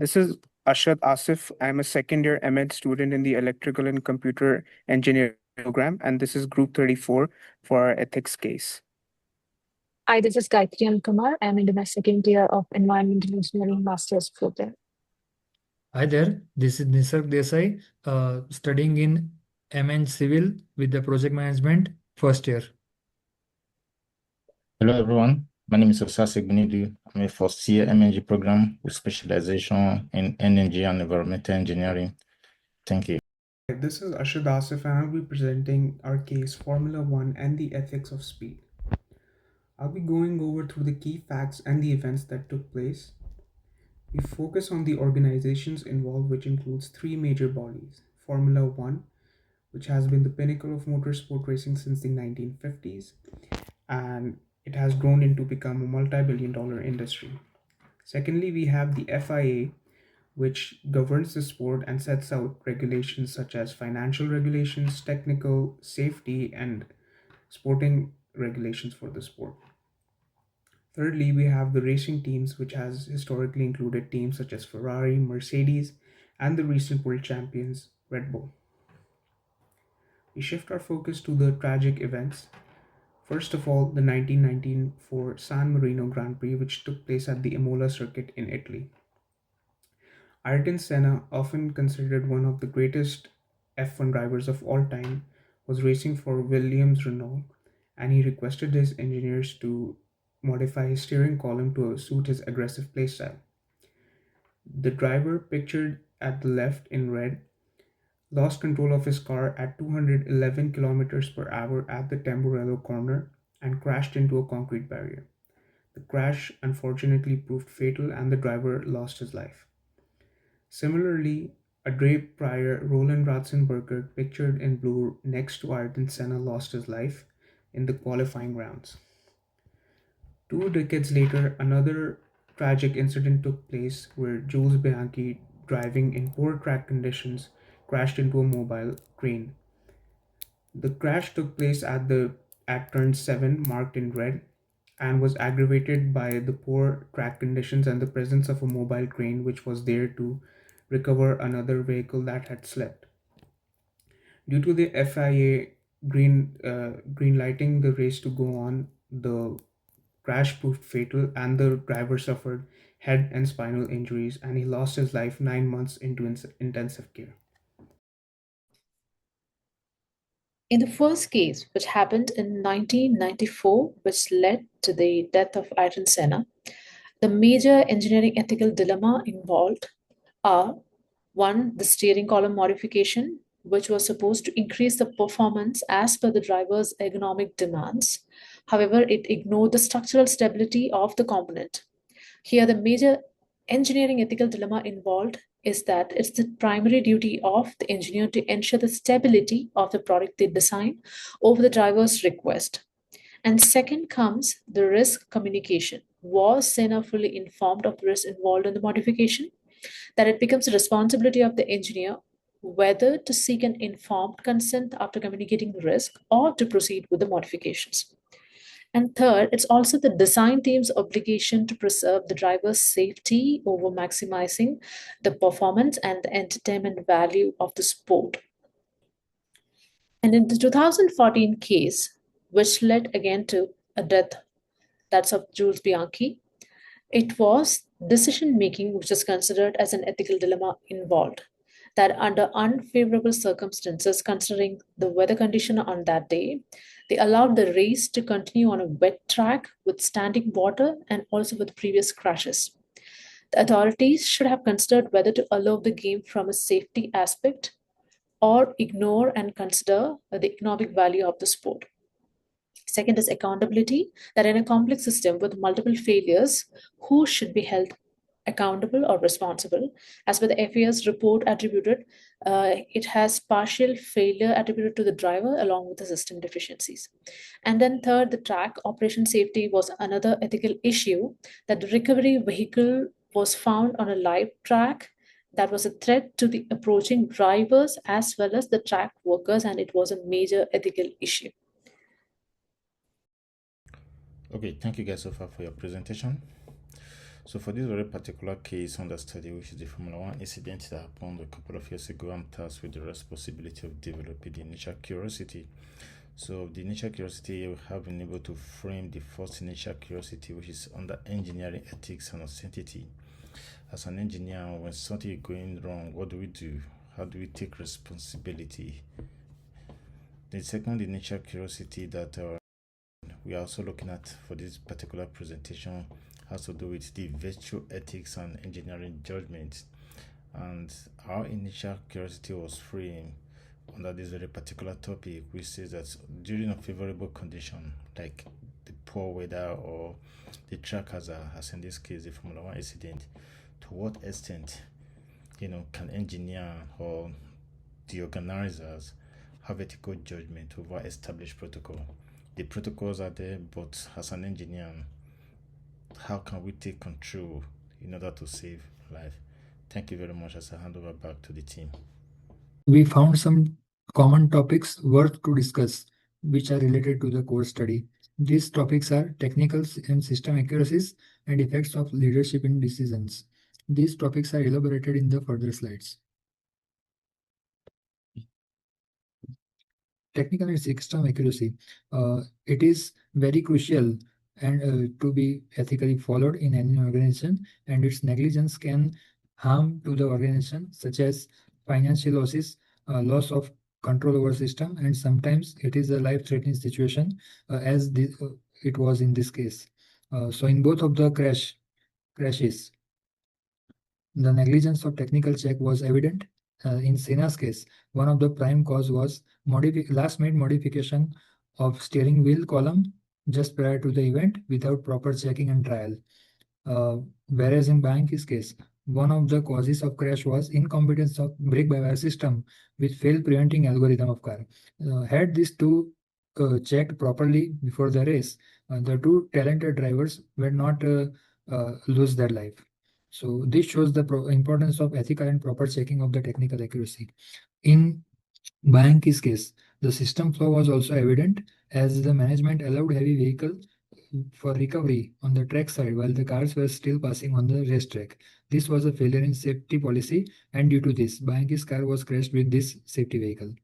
This is Ashad Asif. I'm a second year MEd student in the Electrical and Computer Engineering program, and this is Group 34 for our ethics case. Hi, this is Gayatri Kumar. I'm in my second year of Environmental Engineering Master's program. Hi there, this is Nisarg Desai, studying in MN Civil with the Project Management first year. Hello everyone, my name is Osasek Benidu. I'm a first year ENGG program with specialization in energy and environmental engineering. Thank you. This is Ashad Asif, and I'll be presenting our case Formula One and the ethics of speed. I'll be going over through the key facts and the events that took place. We focus on the organizations involved, which includes three major bodies: Formula One, which has been the pinnacle of motorsport racing since the 1950s, and it has grown into become a multi-billion-dollar industry. Secondly, we have the FIA, which governs the sport and sets out regulations such as financial regulations, technical, safety, and sporting regulations for the sport. Thirdly, we have the racing teams, which has historically included teams such as Ferrari, Mercedes, and the recent world champions, Red Bull. We shift our focus to the tragic events. First of all, the 1994 San Marino Grand Prix, which took place at the Imola circuit in Italy. Ayrton Senna, often considered one of the greatest F1 drivers of all time, was racing for Williams Renault, and he requested his engineers to modify his steering column to suit his aggressive playstyle. The driver, pictured at the left in red, lost control of his car at 211 kilometers per hour at the Tamburello corner and crashed into a concrete barrier. The crash unfortunately proved fatal and the driver lost his life. Similarly, a day prior, Roland Ratzenberger, pictured in blue next to Ayrton Senna, lost his life in the qualifying rounds. 2 decades later, another tragic incident took place where Jules Bianchi, driving in poor track conditions, crashed into a mobile crane. The crash took place at turn 7, marked in red, and was aggravated by the poor track conditions and the presence of a mobile crane which was there to recover another vehicle that had slipped. Due to the FIA green lighting the race to go on, the crash proved fatal and the driver suffered head and spinal injuries, and he lost his life 9 months into intensive care. In the first case, which happened in 1994, which led to the death of Ayrton Senna, the major engineering ethical dilemma involved are: one, the steering column modification, which was supposed to increase the performance as per the driver's ergonomic demands. However, it ignored the structural stability of the component. Here, the major engineering ethical dilemma involved is that it's the primary duty of the engineer to ensure the stability of the product they design over the driver's request. And second comes the risk communication. Was Senna fully informed of the risk involved in the modification? That it becomes the responsibility of the engineer whether to seek an informed consent after communicating the risk or to proceed with the modifications. And third, it's also the design team's obligation to preserve the driver's safety over maximizing the performance and the entertainment value of the sport. And in the 2014 case, which led again to a death, that's of Jules Bianchi, it was decision making which is considered as an ethical dilemma involved. That under unfavorable circumstances, considering the weather condition on that day, they allowed the race to continue on a wet track with standing water and also with previous crashes. The authorities should have considered whether to allow the game from a safety aspect or ignore and consider the economic value of the sport. Second is accountability, that in a complex system with multiple failures, who should be held accountable or responsible? As per the FAA's report attributed, it has partial failure attributed to the driver along with the system deficiencies. And then third, the track operation safety was another ethical issue, that the recovery vehicle was found on a live track that was a threat to the approaching drivers as well as the track workers, and it was a major ethical issue. Okay, thank you guys so far for your presentation. So for this very particular case under study, which is the Formula One incident that happened a couple of years ago, I'm tasked with the responsibility of developing the initial curiosity. So the initial curiosity, we have been able to frame the first initial curiosity, which is under engineering ethics and authenticity. As an engineer, when something is going wrong, what do we do? How do we take responsibility? The second initial curiosity that we are also looking at for this particular presentation has to do with the virtue ethics and engineering judgment. And our initial curiosity was framed under this very particular topic, which says that during unfavorable condition like the poor weather or the track hazard, as in this case the Formula One incident, to what extent can engineer or the organizers have ethical judgment over established protocol? The protocols are there, but as an engineer, how can we take control in order to save life? Thank you very much as I hand over back to the team. We found some common topics worth to discuss, which are related to the core study. These topics are technical and system accuracies and effects of leadership in decisions. These topics are elaborated in the further slides. Technical and system accuracy. It is very crucial and to be ethically followed in any organization, and its negligence can harm to the organization, such as financial losses, loss of control over system, and sometimes it is a life-threatening situation, it was in this case. So in both of the crashes, the negligence of technical check was evident. In Sena's case, one of the prime cause was last-minute modification of steering wheel column just prior to the event without proper checking and trial. Whereas in Banki's case, one of the causes of crash was incompetence of brake-by-wire system with fail preventing algorithm of car. Had these two checked properly before the race, the two talented drivers were not lose their life. So this shows the importance of ethical and proper checking of the technical accuracy. In Banki's case, the system flaw was also evident as the management allowed heavy vehicle for recovery on the track side while the cars were still passing on the racetrack. This was a failure in safety policy, and due to this, Banki's car was crashed with this safety vehicle.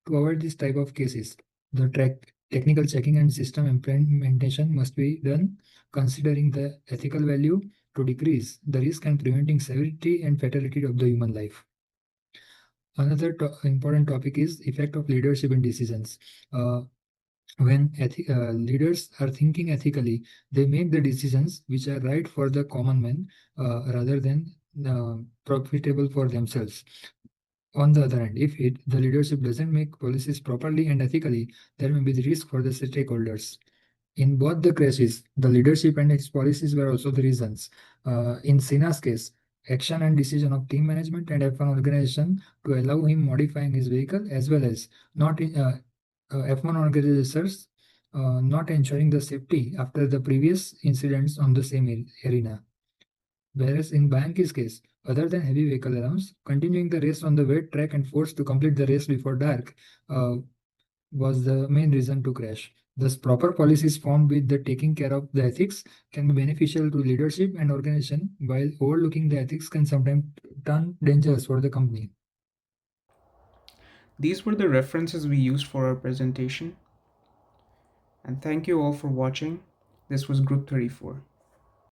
To avoid this type of cases, the technical checking and system implementation must be done considering the ethical value to decrease the risk and preventing severity and fatality of the human life. Another important topic is effect of leadership in decisions. When leaders are thinking ethically, they make the decisions which are right for the common man rather than profitable for themselves. On the other hand, if the leadership doesn't make policies properly and ethically, there may be the risk for the stakeholders. In both the crashes, the leadership and its policies were also the reasons. In Sina's case, action and decision of team management and F1 organization to allow him modifying his vehicle, as well as not in, F1 organizers not ensuring the safety after the previous incidents on the same arena. Whereas in Banki's case, other than heavy vehicle alarms, continuing the race on the wet track and forced to complete the race before dark was the main reason to crash. Thus, proper policies formed with the taking care of the ethics can be beneficial to leadership and organization, while overlooking the ethics can sometimes turn dangerous for the company. These were the references we used for our presentation. And thank you all for watching. This was Group 34.